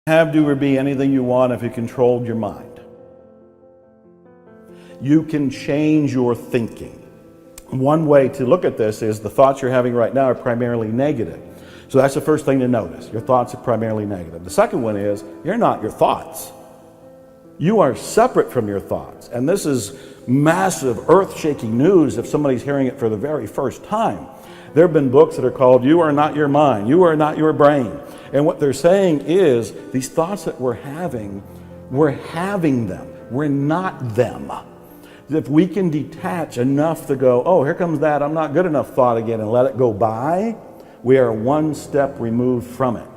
Have, do, or be anything you want if you controlled your mind. You can change your thinking. One way to look at this is the thoughts you're having right now are primarily negative. So that's the first thing to notice. Your thoughts are primarily negative. The second one is you're not your thoughts. You are separate from your thoughts. And this is massive, earth-shaking news if somebody's hearing it for the very first time. There have been books that are called You Are Not Your Mind, You Are Not Your Brain. And what they're saying is these thoughts that we're having them. We're not them. If we can detach enough to go, oh, here comes that I'm not good enough thought again, and let it go by, we are one step removed from it.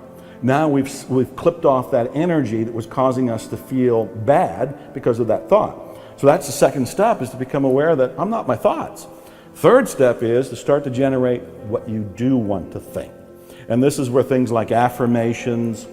Now we've clipped off that energy that was causing us to feel bad because of that thought. So that's the second step, is to become aware that I'm not my thoughts. Third step is to start to generate what you do want to think. And this is where things like affirmations,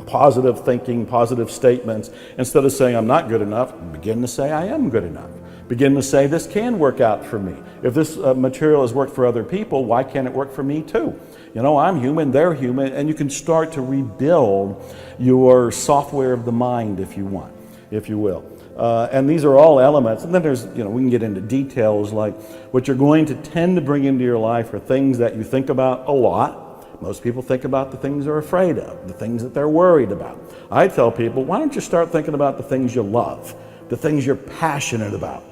positive thinking, positive statements, instead of saying I'm not good enough, begin to say I am good enough. Begin to say this can work out for me. If this material has worked for other people, why can't it work for me too? You know, I'm human, they're human, and you can start to rebuild your software of the mind if you want, if you will. And these are all elements. And then there's, we can get into details like what you're going to tend to bring into your life are things that you think about a lot. Most people think about the things they're afraid of, the things that they're worried about. I tell people, why don't you start thinking about the things you love, the things you're passionate about.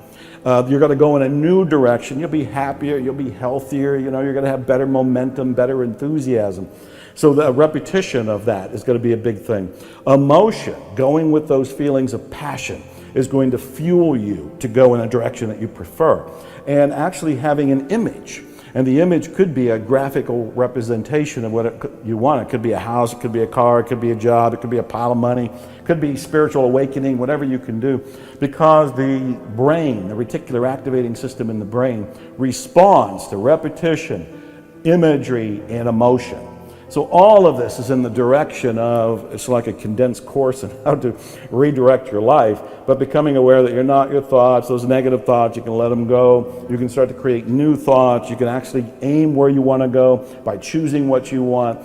You're going to go in a new direction. You'll be happier, you'll be healthier, you're going to have better momentum, better enthusiasm. So the repetition of that is going to be a big thing. Emotion, going with those feelings of passion, is going to fuel you to go in a direction that you prefer. And actually having an image. And the image could be a graphical representation of what you want. It could be a house, it could be a car, it could be a job, it could be a pile of money, it could be spiritual awakening, whatever you can do. Because the brain, the reticular activating system in the brain, responds to repetition, imagery, and emotion. So all of this is in the direction of, it's like a condensed course on how to redirect your life, but becoming aware that you're not your thoughts, those negative thoughts, you can let them go. You can start to create new thoughts. You can actually aim where you want to go by choosing what you want,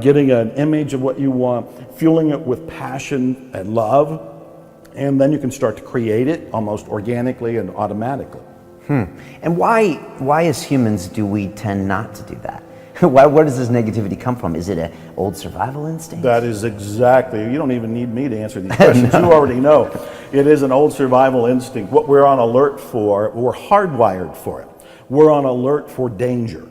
getting an image of what you want, fueling it with passion and love, and then you can start to create it almost organically and automatically. And why as humans do we tend not to do that? Where does this negativity come from? Is it an old survival instinct? That is exactly. You don't even need me to answer these questions. No. You already know. It is an old survival instinct. What we're on alert for, we're hardwired for it. We're on alert for danger.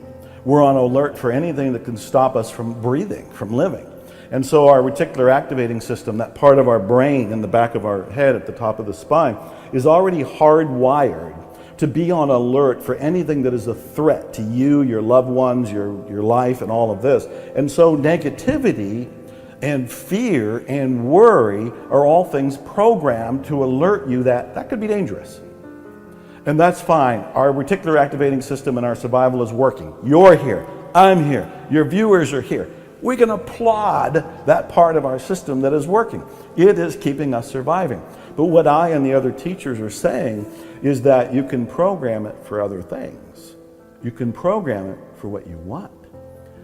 We're on alert for anything that can stop us from breathing, from living. And so our reticular activating system, that part of our brain in the back of our head at the top of the spine, is already hardwired to be on alert for anything that is a threat to you, your loved ones, your life, and all of this. And so negativity and fear and worry are all things programmed to alert you that that could be dangerous. And that's fine. Our reticular activating system and our survival is working. You're here. I'm here. Your viewers are here. We can applaud that part of our system that is working. It is keeping us surviving. But what I and the other teachers are saying is that you can program it for other things. You can program it for what you want.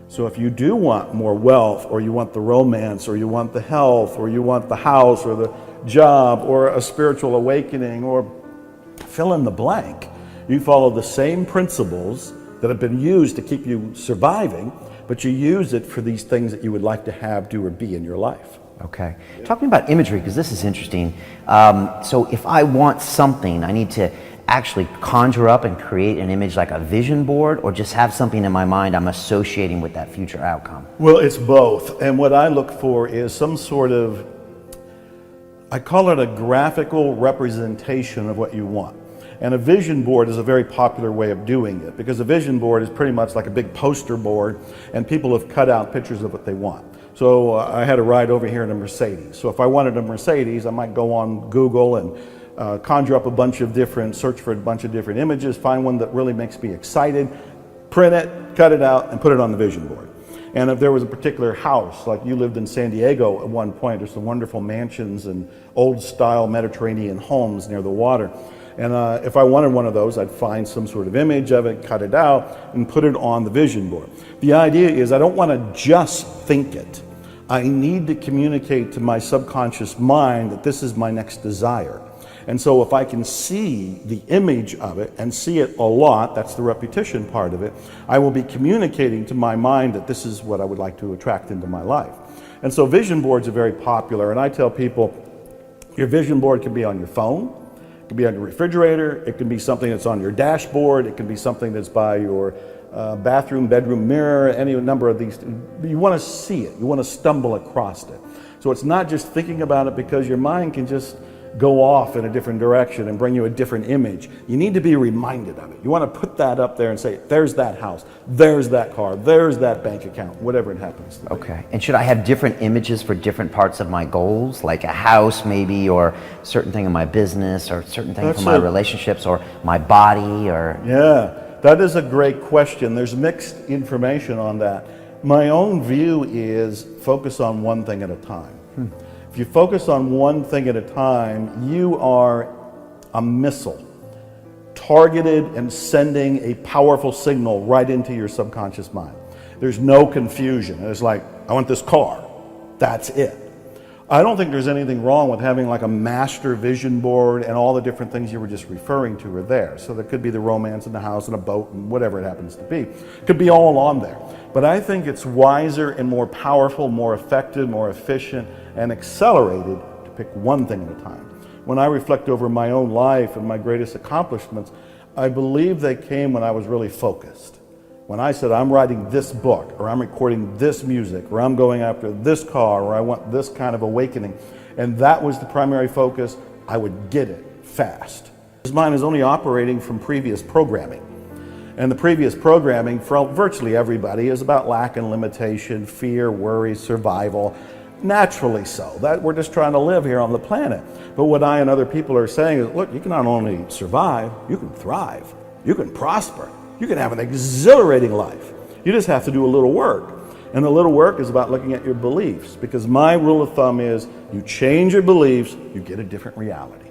So if you do want more wealth, or you want the romance, or you want the health, or you want the house, or the job, or a spiritual awakening, or fill in the blank, you follow the same principles that have been used to keep you surviving, but you use it for these things that you would like to have, do, or be in your life. Okay. Talking about imagery, because this is interesting. So if I want something, I need to actually conjure up and create an image like a vision board, or just have something in my mind I'm associating with that future outcome? Well, it's both. And what I look for is some sort of, I call it a graphical representation of what you want. And a vision board is a very popular way of doing it, because a vision board is pretty much like a big poster board, and people have cut out pictures of what they want. So I had a ride over here in a Mercedes. So if I wanted a Mercedes, I might go on Google and conjure up search for a bunch of different images, find one that really makes me excited, print it, cut it out, and put it on the vision board. And if there was a particular house, like you lived in San Diego at one point, there's some wonderful mansions and old style Mediterranean homes near the water. And if I wanted one of those, I'd find some sort of image of it, cut it out, and put it on the vision board. The idea is I don't want to just think it. I need to communicate to my subconscious mind that this is my next desire. And so if I can see the image of it and see it a lot, that's the repetition part of it, I will be communicating to my mind that this is what I would like to attract into my life. And so vision boards are very popular, and I tell people, your vision board can be on your phone, it can be on your refrigerator, it can be something that's on your dashboard, it can be something that's by your bathroom, bedroom mirror, any number of these. You want to see it, you want to stumble across it. So it's not just thinking about it, because your mind can just go off in a different direction and bring you a different image. You need to be reminded of it. You want to put that up there and say, there's that house, there's that car, there's that bank account, whatever it happens to be. Okay. And should I have different images for different parts of my goals, like a house maybe, or certain thing in my business, or certain thing for my relationships, or my body, or? Yeah, that is a great question. There's mixed information on that. My own view is focus on one thing at a time. If you focus on one thing at a time, you are a missile, targeted and sending a powerful signal right into your subconscious mind. There's no confusion. It's like, I want this car. That's it. I don't think there's anything wrong with having like a master vision board, and all the different things you were just referring to are there. So there could be the romance in the house and a boat and whatever it happens to be. It could be all on there. But I think it's wiser and more powerful, more effective, more efficient, and accelerated to pick one thing at a time. When I reflect over my own life and my greatest accomplishments, I believe they came when I was really focused. When I said, I'm writing this book, or I'm recording this music, or I'm going after this car, or I want this kind of awakening, and that was the primary focus, I would get it fast. His mind is only operating from previous programming. And the previous programming for virtually everybody is about lack and limitation, fear, worry, survival. Naturally so. That we're just trying to live here on the planet. But what I and other people are saying is, look, you can not only survive, you can thrive, you can prosper, you can have an exhilarating life. You just have to do a little work. And the little work is about looking at your beliefs, because my rule of thumb is, you change your beliefs, you get a different reality.